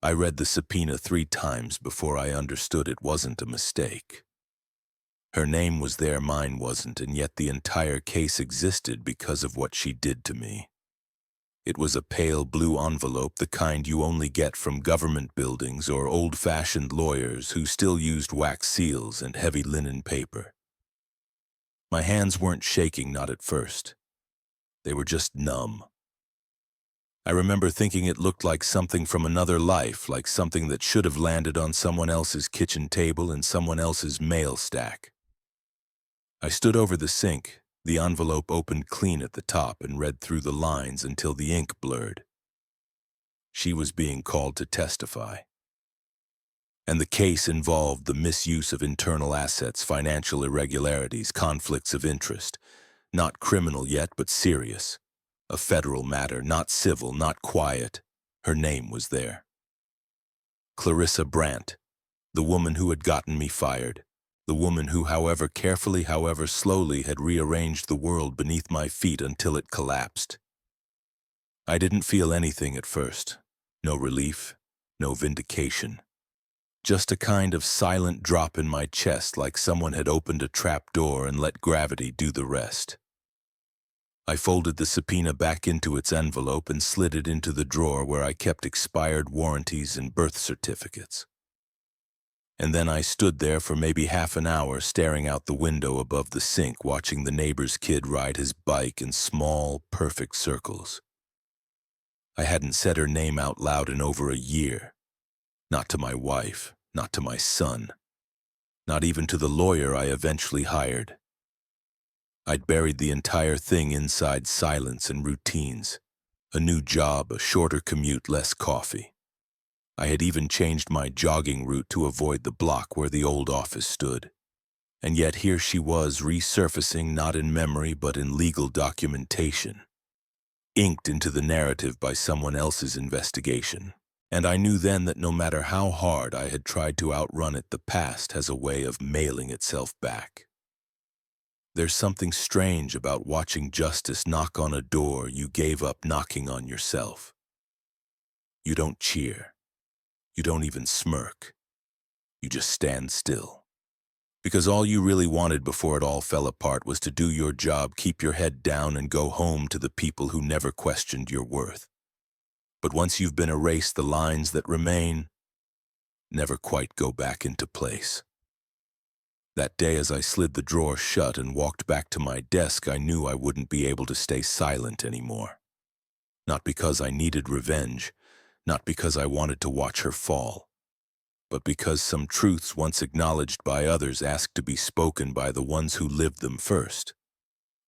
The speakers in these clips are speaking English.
I read the subpoena 3 times before I understood it wasn't a mistake. Her name was there, mine wasn't, and yet the entire case existed because of what she did to me. It was a pale blue envelope, the kind you only get from government buildings or old-fashioned lawyers who still used wax seals and heavy linen paper. My hands weren't shaking, not at first. They were just numb. I remember thinking it looked like something from another life, like something that should have landed on someone else's kitchen table in someone else's mail stack. I stood over the sink, the envelope opened clean at the top, and read through the lines until the ink blurred. She was being called to testify. And the case involved the misuse of internal assets, financial irregularities, conflicts of interest. Not criminal yet, but serious. A federal matter, not civil, not quiet. Her name was there. Clarissa Brandt, the woman who had gotten me fired. The woman who, however carefully, however slowly, had rearranged the world beneath my feet until it collapsed. I didn't feel anything at first. No relief, no vindication. Just a kind of silent drop in my chest, like someone had opened a trap door and let gravity do the rest. I folded the subpoena back into its envelope and slid it into the drawer where I kept expired warranties and birth certificates. And then I stood there for maybe half an hour, staring out the window above the sink, watching the neighbor's kid ride his bike in small, perfect circles. I hadn't said her name out loud in over a year. Not to my wife, not to my son, not even to the lawyer I eventually hired. I'd buried the entire thing inside silence and routines. A new job, a shorter commute, less coffee. I had even changed my jogging route to avoid the block where the old office stood. And yet here she was, resurfacing not in memory but in legal documentation, inked into the narrative by someone else's investigation. And I knew then that no matter how hard I had tried to outrun it, the past has a way of mailing itself back. There's something strange about watching justice knock on a door you gave up knocking on yourself. You don't cheer. You don't even smirk. You just stand still. Because all you really wanted before it all fell apart was to do your job, keep your head down, and go home to the people who never questioned your worth. But once you've been erased, the lines that remain never quite go back into place. That day, as I slid the drawer shut and walked back to my desk, I knew I wouldn't be able to stay silent anymore. Not because I needed revenge, not because I wanted to watch her fall, but because some truths once acknowledged by others asked to be spoken by the ones who lived them first.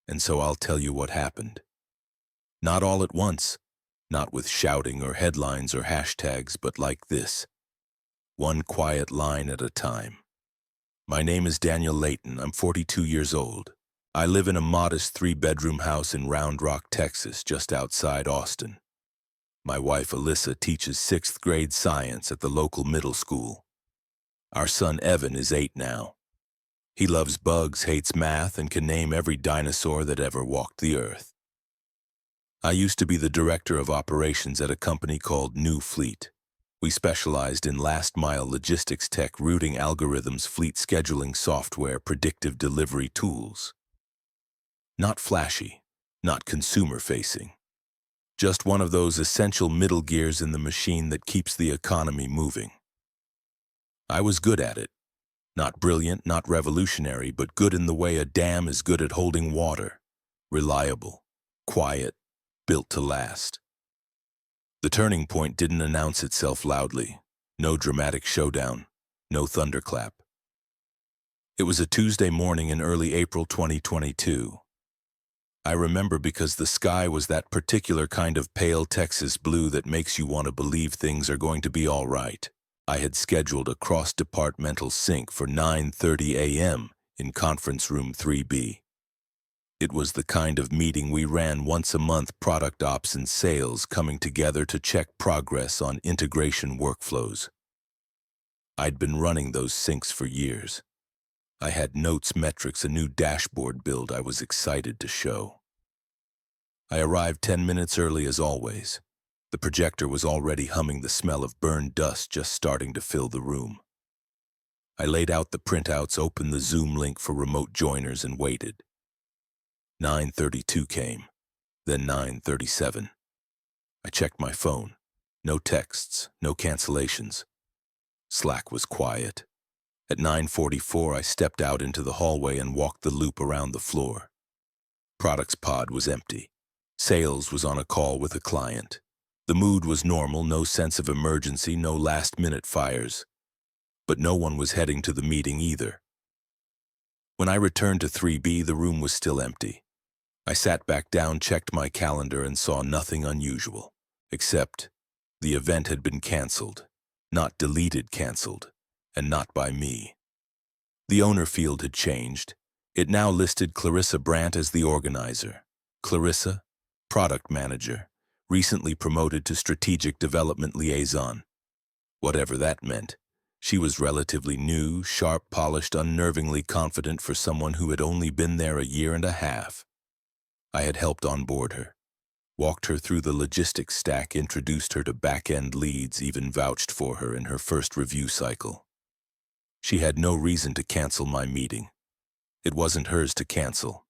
And so I'll tell you what happened. Not all at once, not with shouting or headlines or hashtags, but like this. One quiet line at a time. My name is Daniel Layton. I'm 42 years old. I live in a modest 3-bedroom house in Round Rock, Texas, just outside Austin. My wife, Alyssa, teaches 6th grade science at the local middle school. Our son, Evan, is 8 now. He loves bugs, hates math, and can name every dinosaur that ever walked the earth. I used to be the director of operations at a company called New Fleet. We specialized in last-mile logistics tech, routing algorithms, fleet scheduling software, predictive delivery tools. Not flashy, not consumer-facing. Just one of those essential middle gears in the machine that keeps the economy moving. I was good at it. Not brilliant, not revolutionary, but good in the way a dam is good at holding water. Reliable, quiet, built to last. The turning point didn't announce itself loudly. No dramatic showdown, no thunderclap. It was a Tuesday morning in early April 2022. I remember because the sky was that particular kind of pale Texas blue that makes you want to believe things are going to be all right. I had scheduled a cross-departmental sync for 9:30 a.m. in conference room 3B. It was the kind of meeting we ran once a month, product ops and sales coming together to check progress on integration workflows. I'd been running those syncs for years. I had notes, metrics, a new dashboard build I was excited to show. I arrived 10 minutes early as always. The projector was already humming, the smell of burned dust just starting to fill the room. I laid out the printouts, opened the Zoom link for remote joiners, and waited. 9:32 came, then 9:37. I checked my phone. No texts, no cancellations. Slack was quiet. At 9:44, I stepped out into the hallway and walked the loop around the floor. Products pod was empty. Sales was on a call with a client. The mood was normal, no sense of emergency, no last-minute fires. But no one was heading to the meeting either. When I returned to 3B, the room was still empty. I sat back down, checked my calendar, and saw nothing unusual, except the event had been canceled. Not deleted, canceled, and not by me. The owner field had changed. It now listed Clarissa Brandt as the organizer. Clarissa, product manager, recently promoted to strategic development liaison. Whatever that meant. She was relatively new, sharp, polished, unnervingly confident for someone who had only been there a year and a half. I had helped onboard her, walked her through the logistics stack, introduced her to back-end leads, even vouched for her in her first review cycle. She had no reason to cancel my meeting. It wasn't hers to cancel.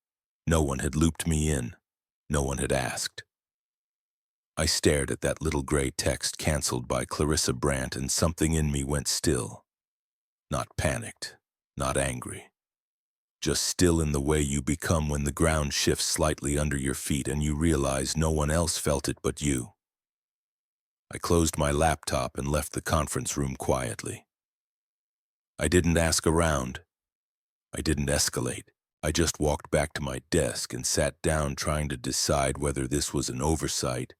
No one had looped me in. No one had asked. I stared at that little gray text, canceled by Clarissa Brandt, and something in me went still. Not panicked, not angry. Just still, in the way you become when the ground shifts slightly under your feet and you realize no one else felt it but you. I closed my laptop and left the conference room quietly. I didn't ask around. I didn't escalate. I just walked back to my desk and sat down, trying to decide whether this was an oversight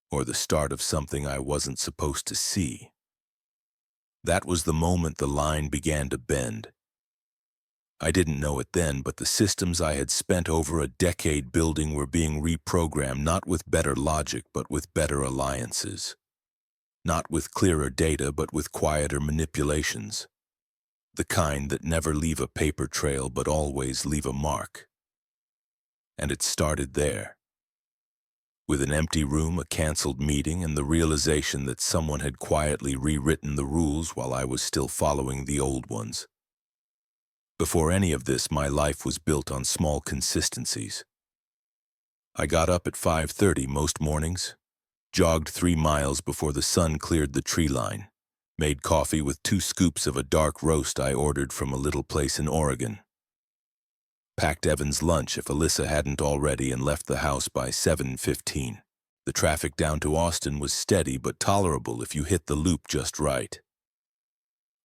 or the start of something I wasn't supposed to see. That was the moment the line began to bend. I didn't know it then, but the systems I had spent over a decade building were being reprogrammed, not with better logic, but with better alliances. Not with clearer data, but with quieter manipulations. The kind that never leave a paper trail, but always leave a mark. And it started there. With an empty room, a canceled meeting, and the realization that someone had quietly rewritten the rules while I was still following the old ones. Before any of this, my life was built on small consistencies. I got up at 5:30 most mornings, jogged 3 miles before the sun cleared the tree line, made coffee with 2 scoops of a dark roast I ordered from a little place in Oregon. Packed Evan's lunch if Alyssa hadn't already, and left the house by 7:15. The traffic down to Austin was steady but tolerable if you hit the loop just right.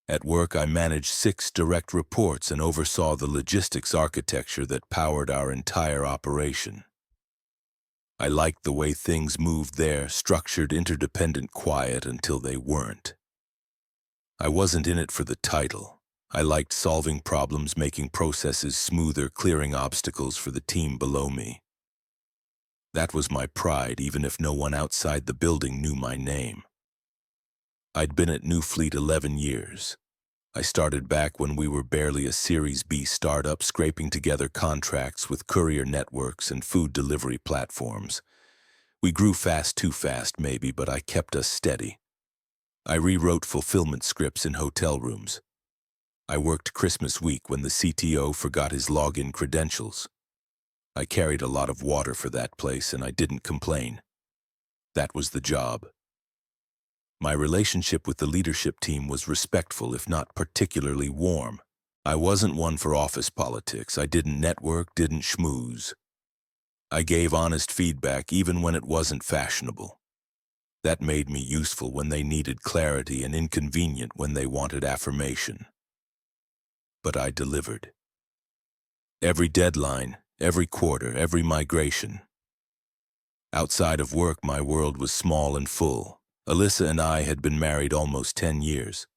At work, I managed 6 direct reports and oversaw the logistics architecture that powered our entire operation. I liked the way things moved there, structured, interdependent, quiet, until they weren't. I wasn't in it for the title. I liked solving problems, making processes smoother, clearing obstacles for the team below me. That was my pride, even if no one outside the building knew my name. I'd been at New Fleet 11 years. I started back when we were barely a Series B startup, scraping together contracts with courier networks and food delivery platforms. We grew fast, too fast maybe, but I kept us steady. I rewrote fulfillment scripts in hotel rooms. I worked Christmas week when the CTO forgot his login credentials. I carried a lot of water for that place, and I didn't complain. That was the job. My relationship with the leadership team was respectful, if not particularly warm. I wasn't one for office politics. I didn't network, didn't schmooze. I gave honest feedback even when it wasn't fashionable. That made me useful when they needed clarity and inconvenient when they wanted affirmation. But I delivered. Every deadline, every quarter, every migration. Outside of work, my world was small and full. Alyssa and I had been married almost 10 years.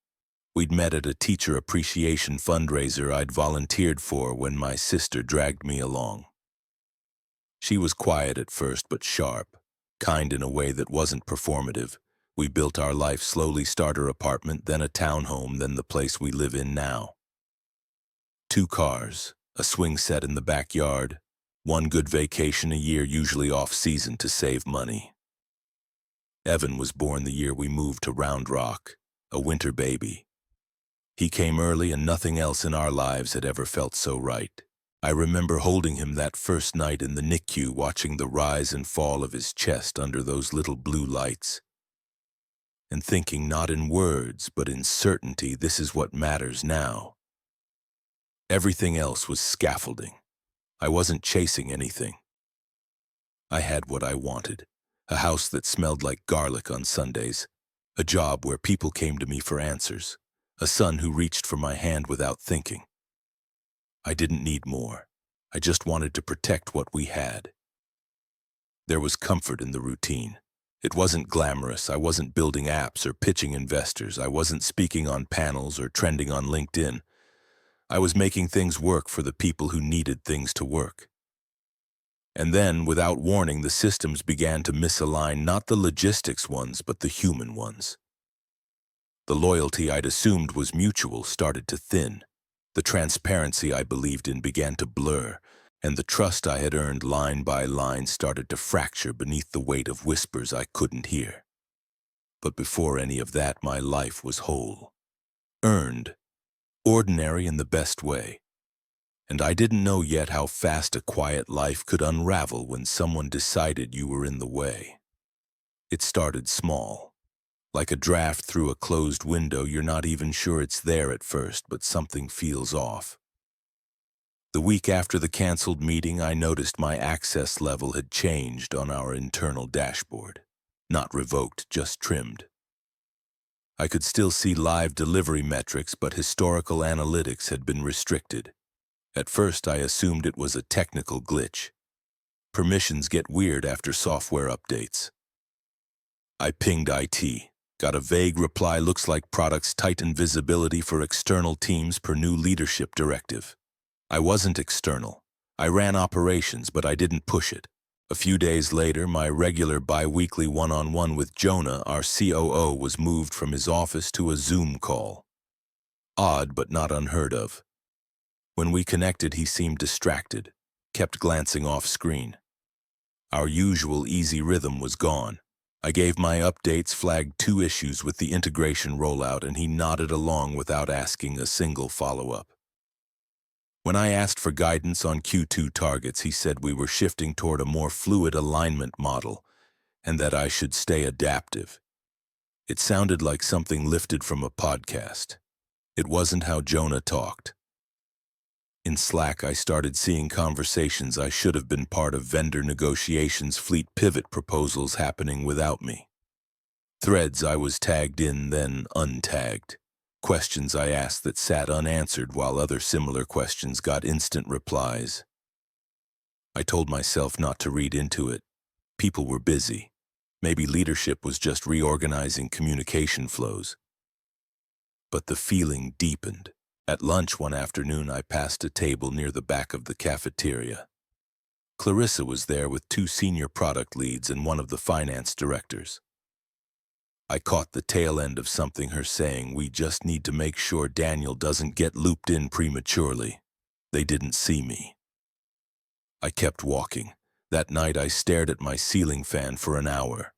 We'd met at a teacher appreciation fundraiser I'd volunteered for when my sister dragged me along. She was quiet at first, but sharp, kind in a way that wasn't performative. We built our life slowly: starter apartment, then a townhome, then the place we live in now. 2 cars, a swing set in the backyard, 1 good vacation a year, usually off-season to save money. Evan was born the year we moved to Round Rock, a winter baby. He came early and nothing else in our lives had ever felt so right. I remember holding him that first night in the NICU, watching the rise and fall of his chest under those little blue lights, and thinking not in words, but in certainty, this is what matters now. Everything else was scaffolding. I wasn't chasing anything. I had what I wanted, a house that smelled like garlic on Sundays, a job where people came to me for answers, a son who reached for my hand without thinking. I didn't need more. I just wanted to protect what we had. There was comfort in the routine. It wasn't glamorous. I wasn't building apps or pitching investors. I wasn't speaking on panels or trending on LinkedIn. I was making things work for the people who needed things to work. And then, without warning, the systems began to misalign, not the logistics ones, but the human ones. The loyalty I'd assumed was mutual started to thin. The transparency I believed in began to blur, and the trust I had earned line by line started to fracture beneath the weight of whispers I couldn't hear. But before any of that, my life was whole. Earned. Ordinary in the best way. And I didn't know yet how fast a quiet life could unravel when someone decided you were in the way. It started small. Like a draft through a closed window, you're not even sure it's there at first, but something feels off. The week after the canceled meeting, I noticed my access level had changed on our internal dashboard. Not revoked, just trimmed. I could still see live delivery metrics, but historical analytics had been restricted. At first, I assumed it was a technical glitch. Permissions get weird after software updates. I pinged IT. Got a vague reply, looks like products tighten visibility for external teams per new leadership directive. I wasn't external. I ran operations, but I didn't push it. A few days later, my regular bi-weekly one-on-one with Jonah, our COO, was moved from his office to a Zoom call. Odd, but not unheard of. When we connected, he seemed distracted, kept glancing off screen. Our usual easy rhythm was gone. I gave my updates, flagged 2 issues with the integration rollout, and he nodded along without asking a single follow-up. When I asked for guidance on Q2 targets, he said we were shifting toward a more fluid alignment model and that I should stay adaptive. It sounded like something lifted from a podcast. It wasn't how Jonah talked. In Slack, I started seeing conversations I should have been part of, vendor negotiations, fleet pivot proposals happening without me. Threads I was tagged in, then untagged. Questions I asked that sat unanswered while other similar questions got instant replies. I told myself not to read into it. People were busy. Maybe leadership was just reorganizing communication flows. But the feeling deepened. At lunch one afternoon, I passed a table near the back of the cafeteria. Clarissa was there with 2 senior product leads and one of the finance directors. I caught the tail end of something her saying, "We just need to make sure Daniel doesn't get looped in prematurely." They didn't see me. I kept walking. That night I stared at my ceiling fan for an hour.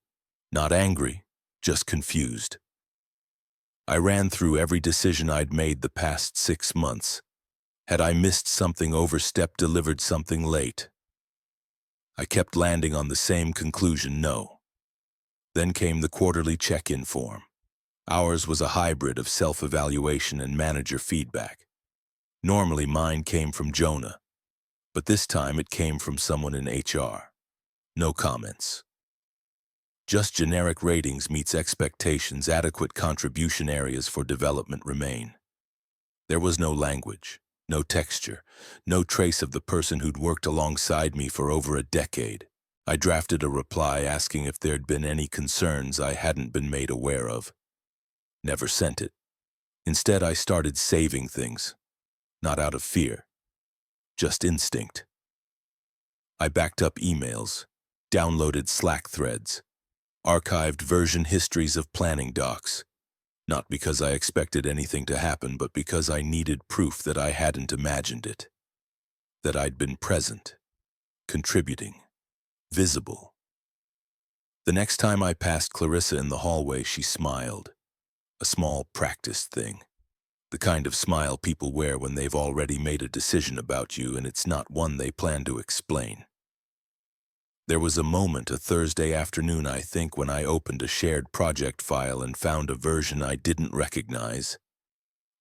Not angry, just confused. I ran through every decision I'd made the past 6 months. Had I missed something, overstepped, delivered something late? I kept landing on the same conclusion, no. Then came the quarterly check-in form. Ours was a hybrid of self-evaluation and manager feedback. Normally mine came from Jonah, but this time it came from someone in HR. No comments. Just generic ratings meets expectations, adequate contribution areas for development remain. There was no language, no texture, no trace of the person who'd worked alongside me for over a decade. I drafted a reply asking if there'd been any concerns I hadn't been made aware of. Never sent it. Instead, I started saving things, not out of fear, just instinct. I backed up emails, downloaded Slack threads, archived version histories of planning docs, not because I expected anything to happen, but because I needed proof that I hadn't imagined it, that I'd been present, contributing, visible. The next time I passed Clarissa in the hallway, she smiled. A small, practiced thing. The kind of smile people wear when they've already made a decision about you and it's not one they plan to explain. There was a moment, a Thursday afternoon, I think, when I opened a shared project file and found a version I didn't recognize.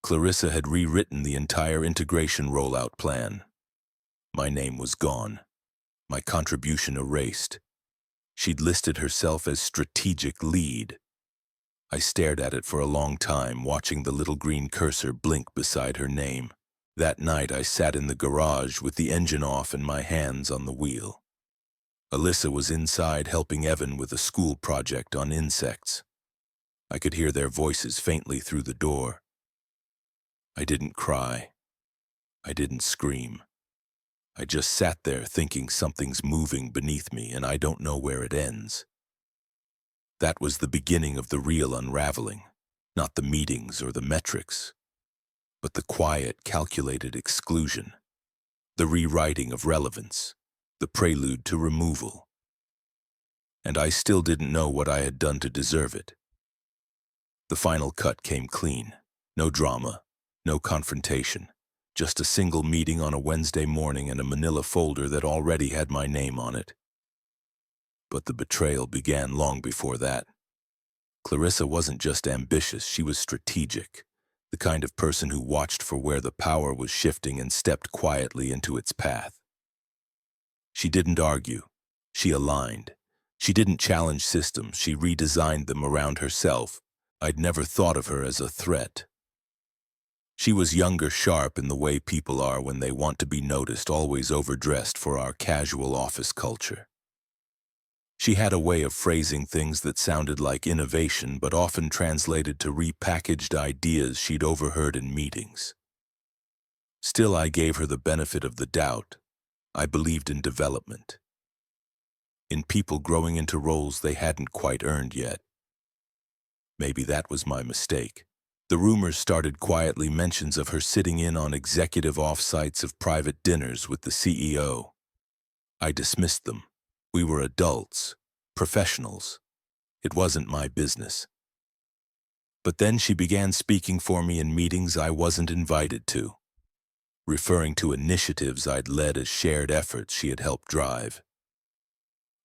Clarissa had rewritten the entire integration rollout plan. My name was gone. My contribution erased. She'd listed herself as strategic lead. I stared at it for a long time, watching the little green cursor blink beside her name. That night I sat in the garage with the engine off and my hands on the wheel. Alyssa was inside helping Evan with a school project on insects. I could hear their voices faintly through the door. I didn't cry. I didn't scream. I just sat there thinking something's moving beneath me and I don't know where it ends. That was the beginning of the real unraveling, not the meetings or the metrics, but the quiet, calculated exclusion, the rewriting of relevance, the prelude to removal. And I still didn't know what I had done to deserve it. The final cut came clean. No drama, no confrontation, just a single meeting on a Wednesday morning and a manila folder that already had my name on it. But the betrayal began long before that. Clarissa wasn't just ambitious, she was strategic, the kind of person who watched for where the power was shifting and stepped quietly into its path. She didn't argue. She aligned. She didn't challenge systems. She redesigned them around herself. I'd never thought of her as a threat. She was younger, sharp in the way people are when they want to be noticed, always overdressed for our casual office culture. She had a way of phrasing things that sounded like innovation but often translated to repackaged ideas she'd overheard in meetings. Still, I gave her the benefit of the doubt. I believed in development, in people growing into roles they hadn't quite earned yet. Maybe that was my mistake. The rumors started quietly, mentions of her sitting in on executive offsites of private dinners with the CEO. I dismissed them. We were adults, professionals. It wasn't my business. But then she began speaking for me in meetings I wasn't invited to, referring to initiatives I'd led as shared efforts she had helped drive.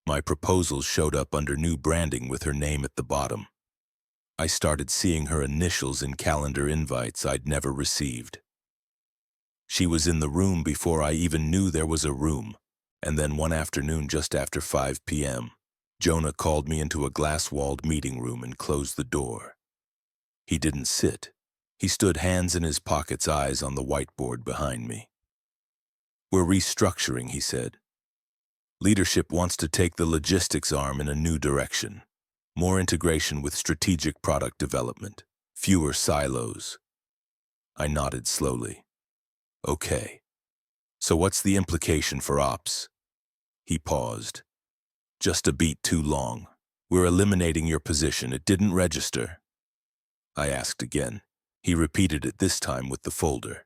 My proposals showed up under new branding with her name at the bottom. I started seeing her initials in calendar invites I'd never received. She was in the room before I even knew there was a room, and then one afternoon just after 5 p.m., Jonah called me into a glass-walled meeting room and closed the door. He didn't sit. He stood, hands in his pockets, eyes on the whiteboard behind me. "We're restructuring," he said. "Leadership wants to take the logistics arm in a new direction. More integration with strategic product development. Fewer silos." I nodded slowly. "Okay. So what's the implication for ops?" He paused. "Just a beat too long. We're eliminating your position. It didn't register." I asked again. He repeated it, this time with the folder.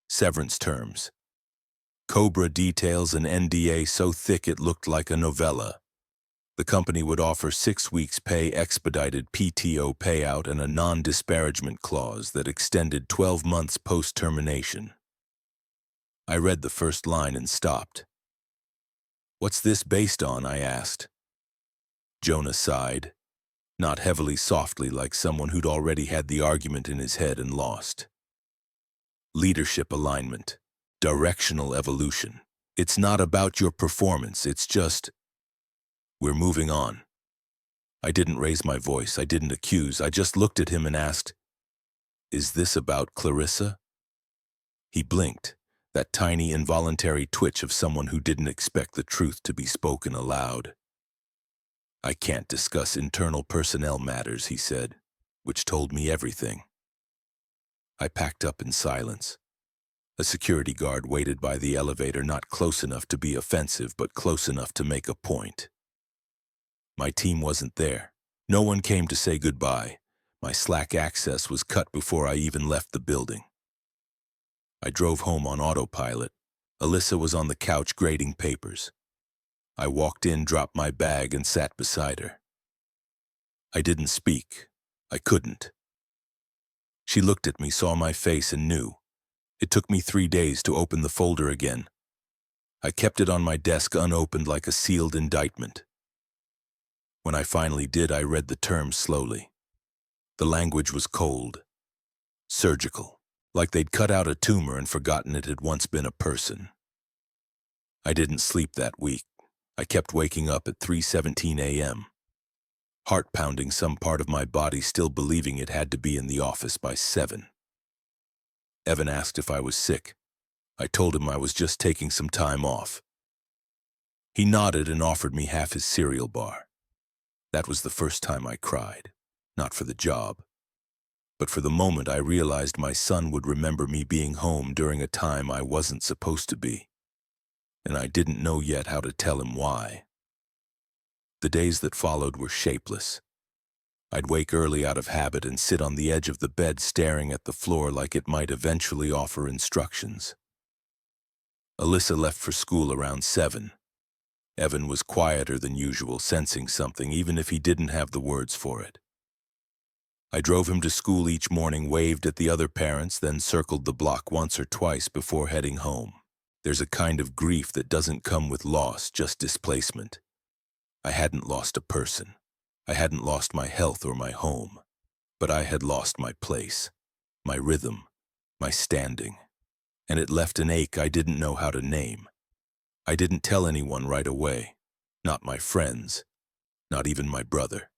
Severance terms. COBRA details, an NDA so thick it looked like a novella. The company would offer 6 weeks pay, expedited PTO payout, and a non-disparagement clause that extended 12 months post-termination. I read the first line and stopped. "What's this based on?" I asked. Jonah sighed, not heavily, softly, like someone who'd already had the argument in his head and lost. "Leadership alignment. Directional evolution. It's not about your performance, it's just, we're moving on." I didn't raise my voice, I didn't accuse, I just looked at him and asked, "Is this about Clarissa?" He blinked, that tiny involuntary twitch of someone who didn't expect the truth to be spoken aloud. "I can't discuss internal personnel matters," he said, which told me everything. I packed up in silence. A security guard waited by the elevator, not close enough to be offensive, but close enough to make a point. My team wasn't there. No one came to say goodbye. My Slack access was cut before I even left the building. I drove home on autopilot. Alyssa was on the couch grading papers. I walked in, dropped my bag, and sat beside her. I didn't speak. I couldn't. She looked at me, saw my face, and knew. It took me 3 days to open the folder again. I kept it on my desk unopened like a sealed indictment. When I finally did, I read the terms slowly. The language was cold, surgical, like they'd cut out a tumor and forgotten it had once been a person. I didn't sleep that week. I kept waking up at 3:17 a.m., heart pounding, some part of my body still believing it had to be in the office by 7. Evan asked if I was sick. I told him I was just taking some time off. He nodded and offered me half his cereal bar. That was the first time I cried, not for the job, but for the moment I realized my son would remember me being home during a time I wasn't supposed to be, and I didn't know yet how to tell him why. The days that followed were shapeless. I'd wake early out of habit and sit on the edge of the bed staring at the floor like it might eventually offer instructions. Alyssa left for school around 7. Evan was quieter than usual, sensing something even if he didn't have the words for it. I drove him to school each morning, waved at the other parents, then circled the block once or twice before heading home. There's a kind of grief that doesn't come with loss, just displacement. I hadn't lost a person. I hadn't lost my health or my home. But I had lost my place, my rhythm, my standing. And it left an ache I didn't know how to name. I didn't tell anyone right away. Not my friends. Not even my brother.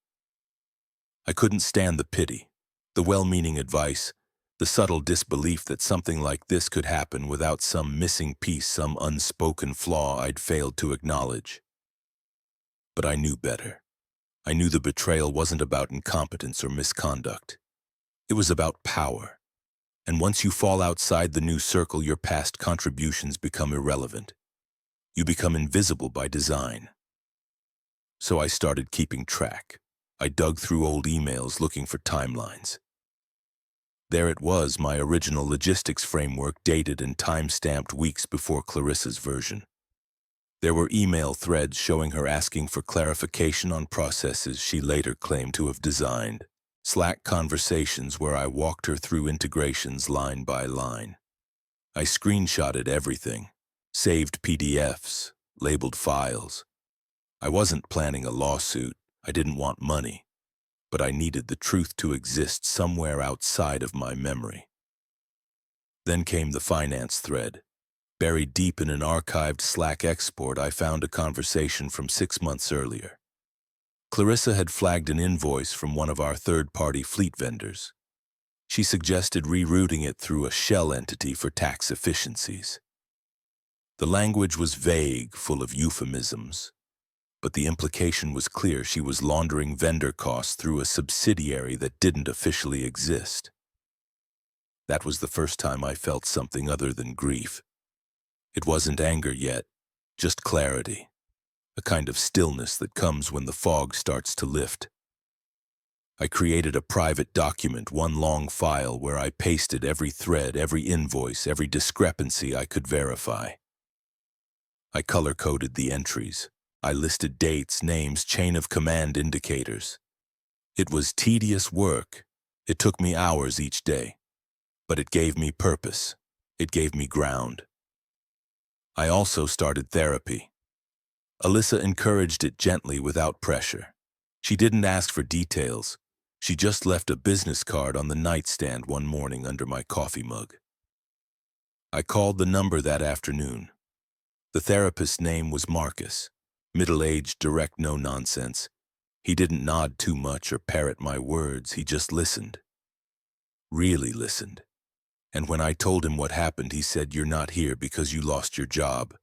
I couldn't stand the pity, the well-meaning advice, the subtle disbelief that something like this could happen without some missing piece, some unspoken flaw I'd failed to acknowledge. But I knew better. I knew the betrayal wasn't about incompetence or misconduct. It was about power. And once you fall outside the new circle, your past contributions become irrelevant. You become invisible by design. So I started keeping track. I dug through old emails looking for timelines. There it was, my original logistics framework, dated and time-stamped weeks before Clarissa's version. There were email threads showing her asking for clarification on processes she later claimed to have designed. Slack conversations where I walked her through integrations line by line. I screenshotted everything, saved PDFs, labeled files. I wasn't planning a lawsuit. I didn't want money, but I needed the truth to exist somewhere outside of my memory. Then came the finance thread. Buried deep in an archived Slack export, I found a conversation from 6 months earlier. Clarissa had flagged an invoice from one of our third-party fleet vendors. She suggested rerouting it through a shell entity for tax efficiencies. The language was vague, full of euphemisms. But the implication was clear: she was laundering vendor costs through a subsidiary that didn't officially exist. That was the first time I felt something other than grief. It wasn't anger yet, just clarity, a kind of stillness that comes when the fog starts to lift. I created a private document, one long file where I pasted every thread, every invoice, every discrepancy I could verify. I color-coded the entries. I listed dates, names, chain of command indicators. It was tedious work. It took me hours each day. But it gave me purpose. It gave me ground. I also started therapy. Alyssa encouraged it gently, without pressure. She didn't ask for details. She just left a business card on the nightstand one morning under my coffee mug. I called the number that afternoon. The therapist's name was Marcus. Middle-aged, direct, no nonsense. He didn't nod too much or parrot my words. He just listened. Really listened. And when I told him what happened, he said, "You're not here because you lost your job.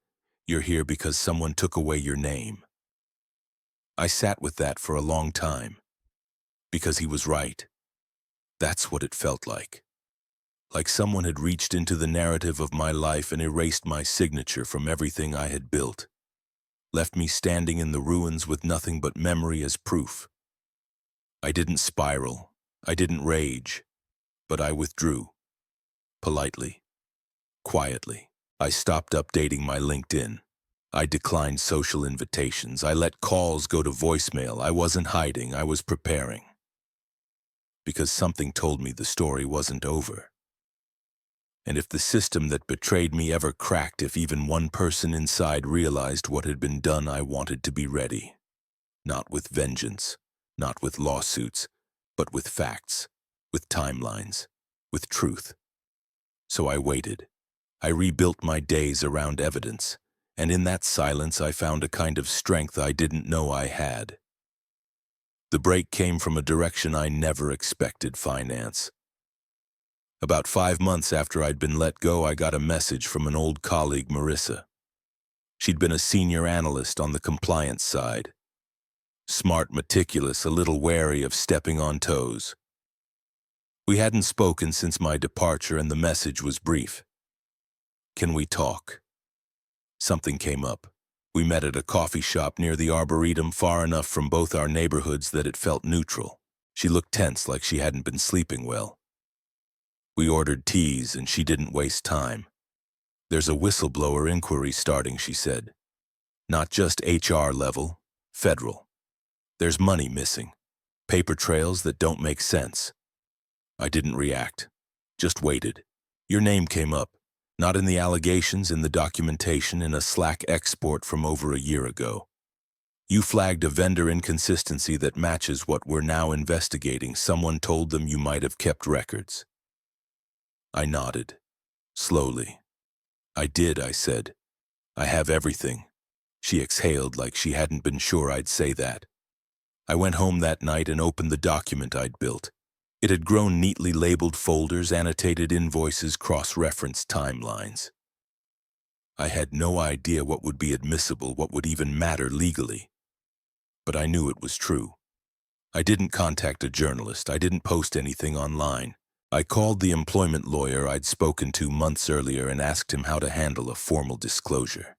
You're here because someone took away your name." I sat with that for a long time. Because he was right. That's what it felt like. Like someone had reached into the narrative of my life and erased my signature from everything I had built. Left me standing in the ruins with nothing but memory as proof. I didn't spiral. I didn't rage. But I withdrew. Politely. Quietly. I stopped updating my LinkedIn. I declined social invitations. I let calls go to voicemail. I wasn't hiding. I was preparing. Because something told me the story wasn't over. And if the system that betrayed me ever cracked, if even one person inside realized what had been done, I wanted to be ready. Not with vengeance, not with lawsuits, but with facts, with timelines, with truth. So I waited. I rebuilt my days around evidence, and in that silence I found a kind of strength I didn't know I had. The break came from a direction I never expected: finance. About 5 months after I'd been let go, I got a message from an old colleague, Marissa. She'd been a senior analyst on the compliance side. Smart, meticulous, a little wary of stepping on toes. We hadn't spoken since my departure, and the message was brief. "Can we talk?" Something came up. We met at a coffee shop near the Arboretum, far enough from both our neighborhoods that it felt neutral. She looked tense, like she hadn't been sleeping well. We ordered teas, and she didn't waste time. "There's a whistleblower inquiry starting," she said. "Not just HR level, federal. There's money missing, paper trails that don't make sense." I didn't react, just waited. "Your name came up, not in the allegations, in the documentation, in a Slack export from over a year ago. You flagged a vendor inconsistency that matches what we're now investigating. Someone told them you might have kept records." I nodded, slowly. "I did," I said. "I have everything." She exhaled like she hadn't been sure I'd say that. I went home that night and opened the document I'd built. It had grown neatly labeled folders, annotated invoices, cross-referenced timelines. I had no idea what would be admissible, what would even matter legally. But I knew it was true. I didn't contact a journalist. I didn't post anything online. I called the employment lawyer I'd spoken to months earlier and asked him how to handle a formal disclosure.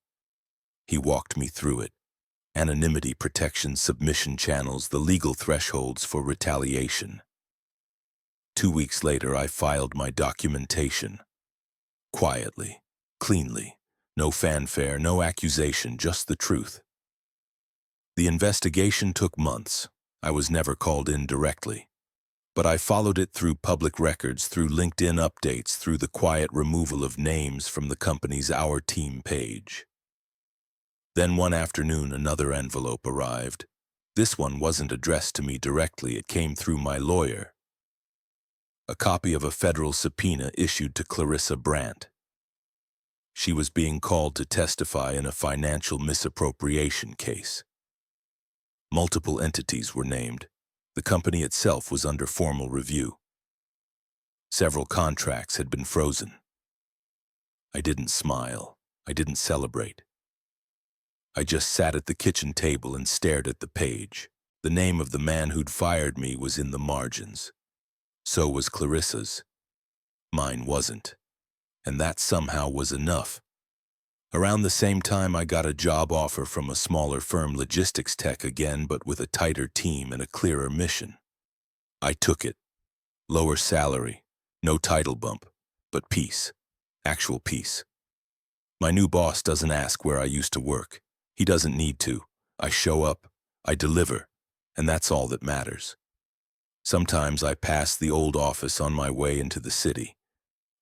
He walked me through it. Anonymity protection, submission channels, the legal thresholds for retaliation. 2 weeks later, I filed my documentation. Quietly, cleanly. No fanfare, no accusation, just the truth. The investigation took months. I was never called in directly. But I followed it through public records, through LinkedIn updates, through the quiet removal of names from the company's Our Team page. Then one afternoon, another envelope arrived. This one wasn't addressed to me directly. It came through my lawyer. A copy of a federal subpoena issued to Clarissa Brandt. She was being called to testify in a financial misappropriation case. Multiple entities were named. The company itself was under formal review. Several contracts had been frozen. I didn't smile. I didn't celebrate. I just sat at the kitchen table and stared at the page. The name of the man who'd fired me was in the margins. So was Clarissa's. Mine wasn't. And that somehow was enough. Around the same time, I got a job offer from a smaller firm, logistics tech again, but with a tighter team and a clearer mission. I took it. Lower salary, no title bump, but peace. Actual peace. My new boss doesn't ask where I used to work. He doesn't need to. I show up, I deliver, and that's all that matters. Sometimes I pass the old office on my way into the city.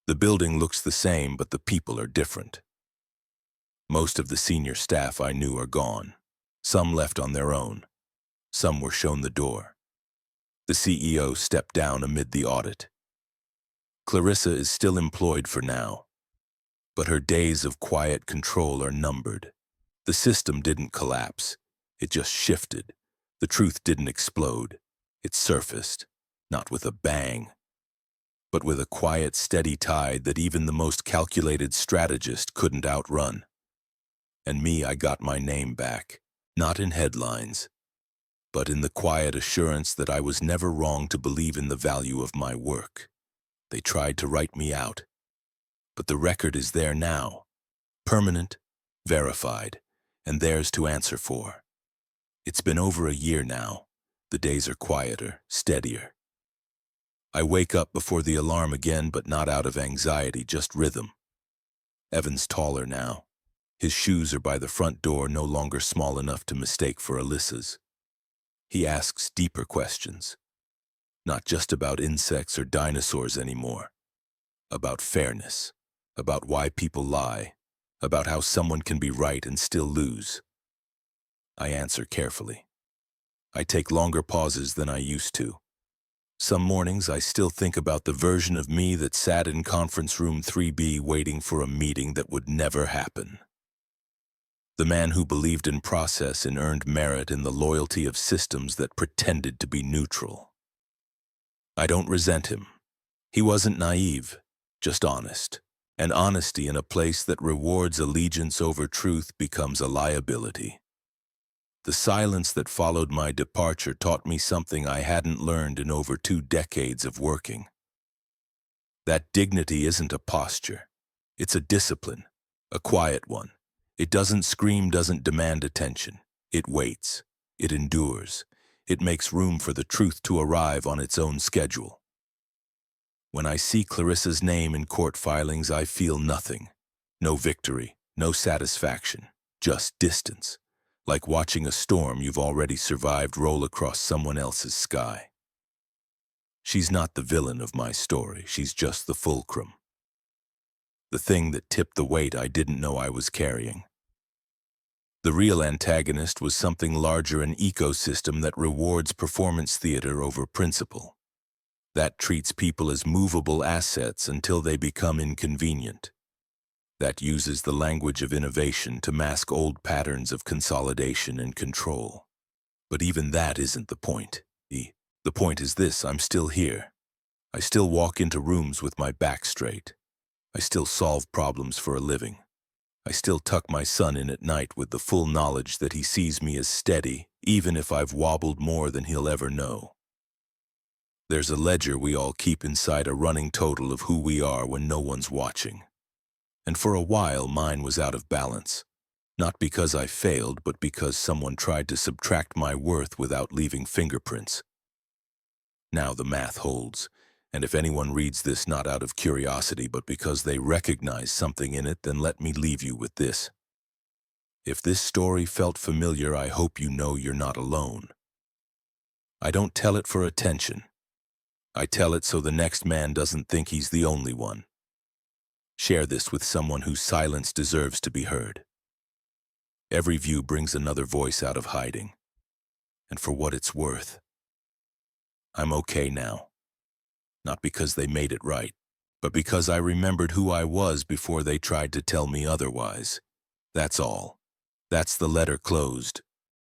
The building looks the same, but the people are different. Most of the senior staff I knew are gone. Some left on their own. Some were shown the door. The CEO stepped down amid the audit. Clarissa is still employed for now, but her days of quiet control are numbered. The system didn't collapse. It just shifted. The truth didn't explode. It surfaced, not with a bang, but with a quiet, steady tide that even the most calculated strategist couldn't outrun. And me, I got my name back, not in headlines, but in the quiet assurance that I was never wrong to believe in the value of my work. They tried to write me out, but the record is there now, permanent, verified, and theirs to answer for. It's been over a year now. The days are quieter, steadier. I wake up before the alarm again, but not out of anxiety, just rhythm. Evan's taller now. His shoes are by the front door, no longer small enough to mistake for Alyssa's. He asks deeper questions, not just about insects or dinosaurs anymore, about fairness, about why people lie, about how someone can be right and still lose. I answer carefully. I take longer pauses than I used to. Some mornings I still think about the version of me that sat in conference room 3B waiting for a meeting that would never happen. The man who believed in process and earned merit in the loyalty of systems that pretended to be neutral. I don't resent him. He wasn't naive, just honest. And honesty in a place that rewards allegiance over truth becomes a liability. The silence that followed my departure taught me something I hadn't learned in over 2 decades of working. That dignity isn't a posture. It's a discipline, a quiet one. It doesn't scream, doesn't demand attention. It waits. It endures. It makes room for the truth to arrive on its own schedule. When I see Clarissa's name in court filings, I feel nothing. No victory, no satisfaction, just distance. Like watching a storm you've already survived roll across someone else's sky. She's not the villain of my story, she's just the fulcrum. The thing that tipped the weight I didn't know I was carrying. The real antagonist was something larger, an ecosystem that rewards performance theater over principle. That treats people as movable assets until they become inconvenient. That uses the language of innovation to mask old patterns of consolidation and control. But even that isn't the point. The point is this: I'm still here. I still walk into rooms with my back straight. I still solve problems for a living. I still tuck my son in at night with the full knowledge that he sees me as steady, even if I've wobbled more than he'll ever know. There's a ledger we all keep inside, a running total of who we are when no one's watching. And for a while mine was out of balance. Not because I failed, but because someone tried to subtract my worth without leaving fingerprints. Now the math holds, and if anyone reads this not out of curiosity but because they recognize something in it, then let me leave you with this. If this story felt familiar, I hope you know you're not alone. I don't tell it for attention. I tell it so the next man doesn't think he's the only one. Share this with someone whose silence deserves to be heard. Every view brings another voice out of hiding. And for what it's worth, I'm okay now. Not because they made it right, but because I remembered who I was before they tried to tell me otherwise. That's all. That's the letter closed.